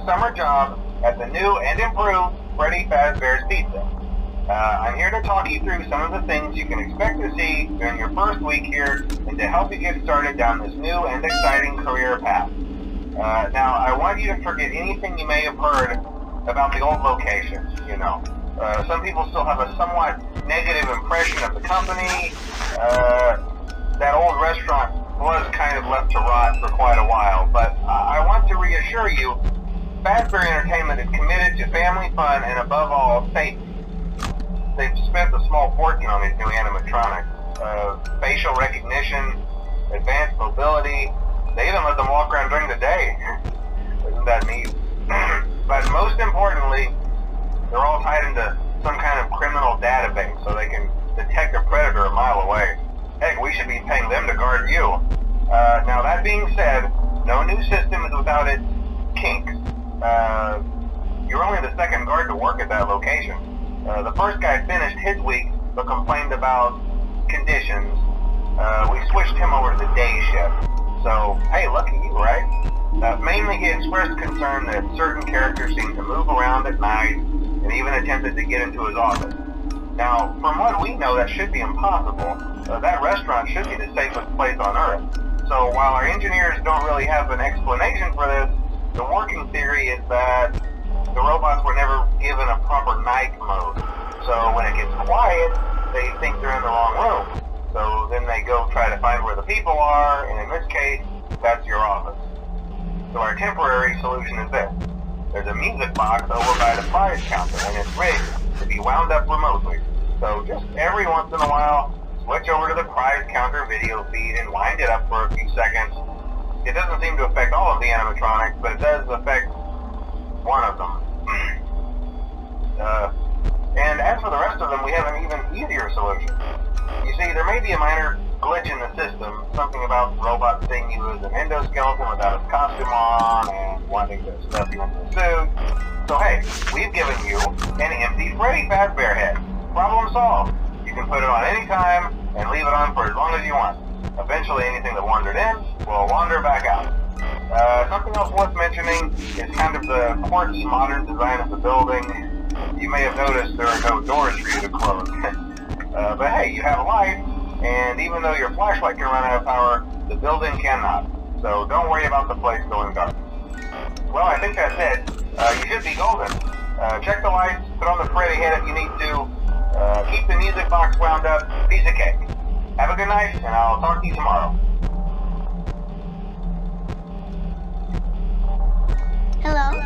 summer job at the new and improved Freddy Fazbear's Pizza. I'm here to talk you through some of the things you can expect to see during your first week here and to help you get started down this new and exciting career path. Now, I want you to forget anything you may have heard about the old location, you know. Some people still have a somewhat negative impression of the company. That old restaurant was kind of left to rot for quite a while, but I want to reassure you, Fazbear Entertainment is committed to family fun and above all, safety. They've spent a small fortune on these new animatronics. Facial recognition, advanced mobility, they even let them walk around during the day. Isn't that neat? But most importantly, they're all tied into some kind of criminal database so they can detect a predator a mile away. Heck, we should be paying them to guard you. Now that being said, no new system is without its kinks. You're only the second guard to work at that location. The first guy finished his week but complained about conditions. We switched him over to the day shift. So, hey, lucky you, right? Mainly he expressed concern that certain characters seemed to move around at night and even attempted to get into his office. Now, from what we know, that should be impossible. That restaurant should be the safest place on Earth. So while our engineers don't really have an explanation for this, the working theory is that the robots were never given a proper night mode. So when it gets quiet, they think they're in the wrong room. So then they go try to find where the people are, and in this case, that's your office. So our temporary solution is this. There's a music box over by the prize counter, and it's rigged to be wound up remotely. So just every once in a while, switch over to the prize counter video feed and wind it up for a few seconds. It doesn't seem to affect all of the animatronics, but it does affect one of them. And as for the rest of them, we have an even easier solution. You see, there may be a minor glitch in the system, something about robots seeing you as an endoskeleton without its costume on and wanting to stuff you into a suit. So hey, we've given you an empty Freddy Fazbear head. Problem solved. You can put it on any time and leave it on for as long as you want. Eventually anything that wandered in will wander back out. Something else worth mentioning is kind of the quirky modern design of the building. You may have noticed there are no doors for you to close. But hey, you have a light, and even though your flashlight can run out of power, the building cannot. So don't worry about the place going dark. Well, I think that's it. You should be golden. Check the lights, put on the Freddy head if you need to, keep the music box wound up, piece of cake. Have a good night, and I'll talk to you tomorrow. Hello?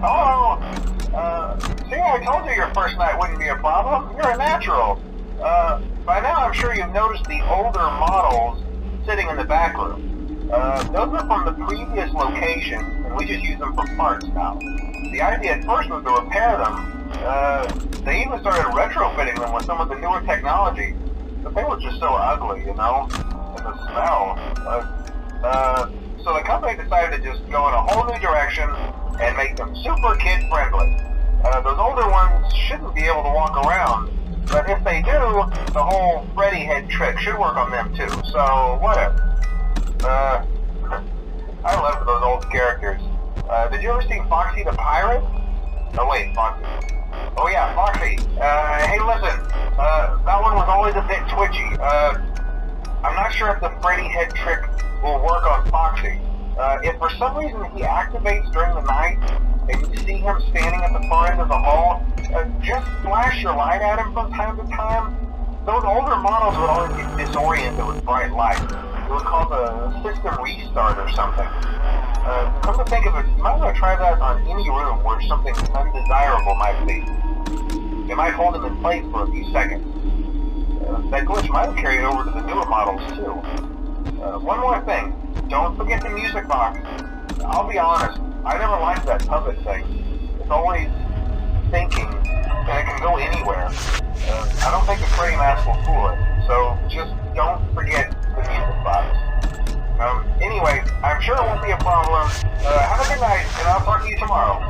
Hello? See, I told you your first night wouldn't be a problem. You're a natural. By now I'm sure you've noticed the older models sitting in the back room. Those are from the previous location, and we just use them for parts now. The idea at first was to repair them. They even started retrofitting them with some of the newer technology, but they were just so ugly, you know? And the smell. So the company decided to just go in a whole new direction and make them super kid-friendly. Those older ones shouldn't be able to walk around, but if they do, the whole Freddy head trick should work on them too, so whatever. I love those old characters. Did you ever see Foxy the Pirate? Oh wait, Foxy. Oh yeah, Foxy. Hey listen, that one was always a bit twitchy. I'm not sure if the Freddy head trick will work on Foxy. If for some reason he activates during the night, and you see him standing at the far end of the hall, just flash your light at him from time to time. Those older models would always get disoriented with bright light. It would cause a system restart or something. Come to think of it, you might want to try that on any room where something undesirable might be. It might hold him in place for a few seconds. That glitch might have carried over to the newer models too. One more thing, don't forget the music box. I'll be honest, I never liked that puppet thing. It's always thinking, and it can go anywhere. I don't think the Freddy mask will fool it, so just don't forget the music box. Anyway, I'm sure it won't be a problem. Have a good night, and I'll talk to you tomorrow.